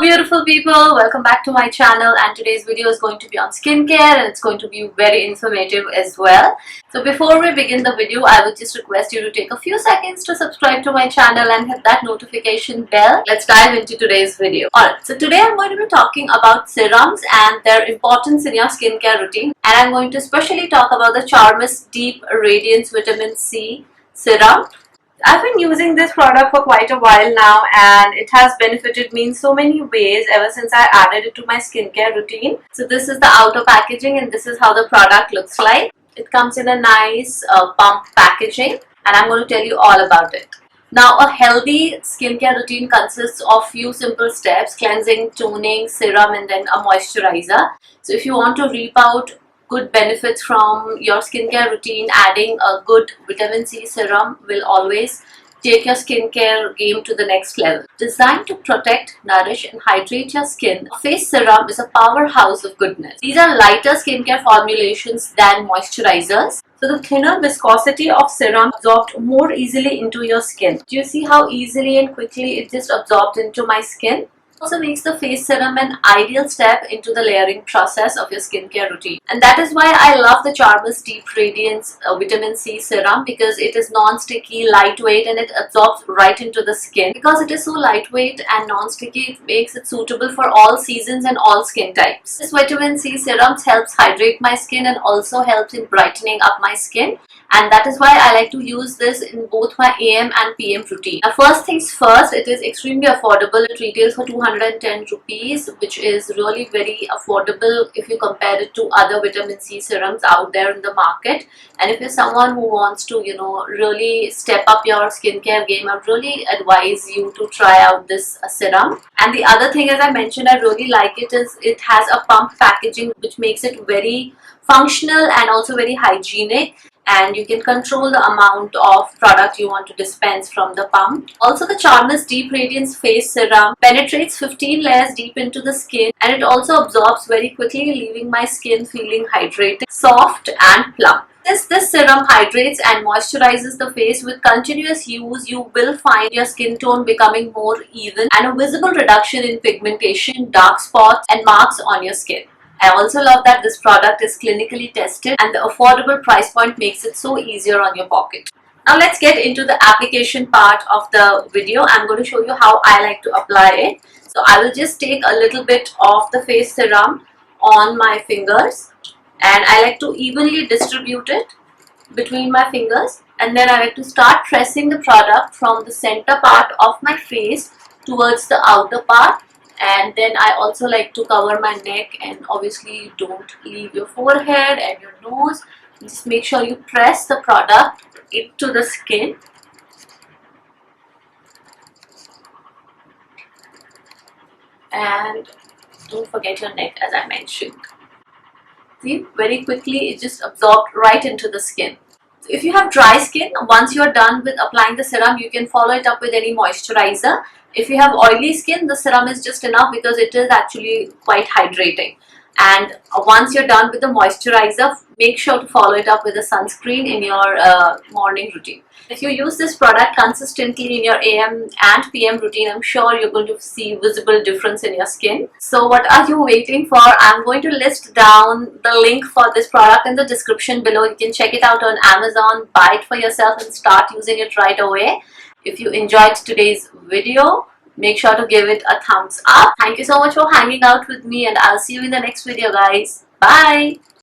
Hello beautiful people, welcome back to my channel, and today's video is going to be on skincare and it's going to be very informative as well. So before we begin the video, I would just request you to take a few seconds to subscribe to my channel and hit that notification bell. Let's dive into today's video. Alright, so today I'm going to be talking about serums and their importance in your skincare routine, and I'm going to especially talk about the Charmis Deep Radiance Vitamin C Serum. I've been using this product for quite a while now and it has benefited me in so many ways ever since I added it to my skincare routine. So this is the outer packaging and this is how the product looks like. It comes in a nice pump packaging and I'm going to tell you all about it. Now, a healthy skincare routine consists of few simple steps: cleansing, toning, serum, and then a moisturizer. So if you want to reap out good benefits from your skincare routine, adding a good vitamin C serum will always take your skincare game to the next level. Designed to protect, nourish and hydrate your skin, a face serum is a powerhouse of goodness. These are lighter skincare formulations than moisturizers. So the thinner viscosity of serum absorbed more easily into your skin. Do you see how easily and quickly it just absorbed into my skin? Also makes the face serum an ideal step into the layering process of your skincare routine. And that is why I love the Charmis Deep Radiance Vitamin C Serum, because it is non-sticky, lightweight and it absorbs right into the skin. Because it is so lightweight and non-sticky, it makes it suitable for all seasons and all skin types. This Vitamin C Serum helps hydrate my skin and also helps in brightening up my skin. And that is why I like to use this in both my AM and PM routine. Now, first things first, it is extremely affordable. It retails for 210 rupees, which is really very affordable if you compare it to other vitamin C serums out there in the market. And if you're someone who wants to, really step up your skincare game, I really advise you to try out this serum. And the other thing, as I mentioned, I really like it is it has a pump packaging, which makes it very functional and also very hygienic. And you can control the amount of product you want to dispense from the pump. Also, the Charmis Deep Radiance Face Serum penetrates 15 layers deep into the skin, and it also absorbs very quickly, leaving my skin feeling hydrated, soft and plump. This serum hydrates and moisturizes the face. With continuous use, you will find your skin tone becoming more even and a visible reduction in pigmentation, dark spots and marks on your skin. I also love that this product is clinically tested and the affordable price point makes it so easier on your pocket. Now let's get into the application part of the video. I'm going to show you how I like to apply it. So I will just take a little bit of the face serum on my fingers and I like to evenly distribute it between my fingers, and then I like to start pressing the product from the center part of my face towards the outer part. And then I also like to cover my neck, and obviously don't leave your forehead and your nose. Just make sure you press the product into the skin. And don't forget your neck, as I mentioned. See, very quickly it just absorbed right into the skin. So if you have dry skin, once you are done with applying the serum, you can follow it up with any moisturizer. If you have oily skin, the serum is just enough because it is actually quite hydrating. And once you're done with the moisturizer, make sure to follow it up with a sunscreen in your morning routine. If you use this product consistently in your AM and PM routine, I'm sure you're going to see visible difference in your skin. So what are you waiting for? I'm going to list down the link for this product in the description below. You can check it out on Amazon, buy it for yourself and start using it right away. If you enjoyed today's video, make sure to give it a thumbs up. Thank you so much for hanging out with me and I'll see you in the next video, guys. Bye!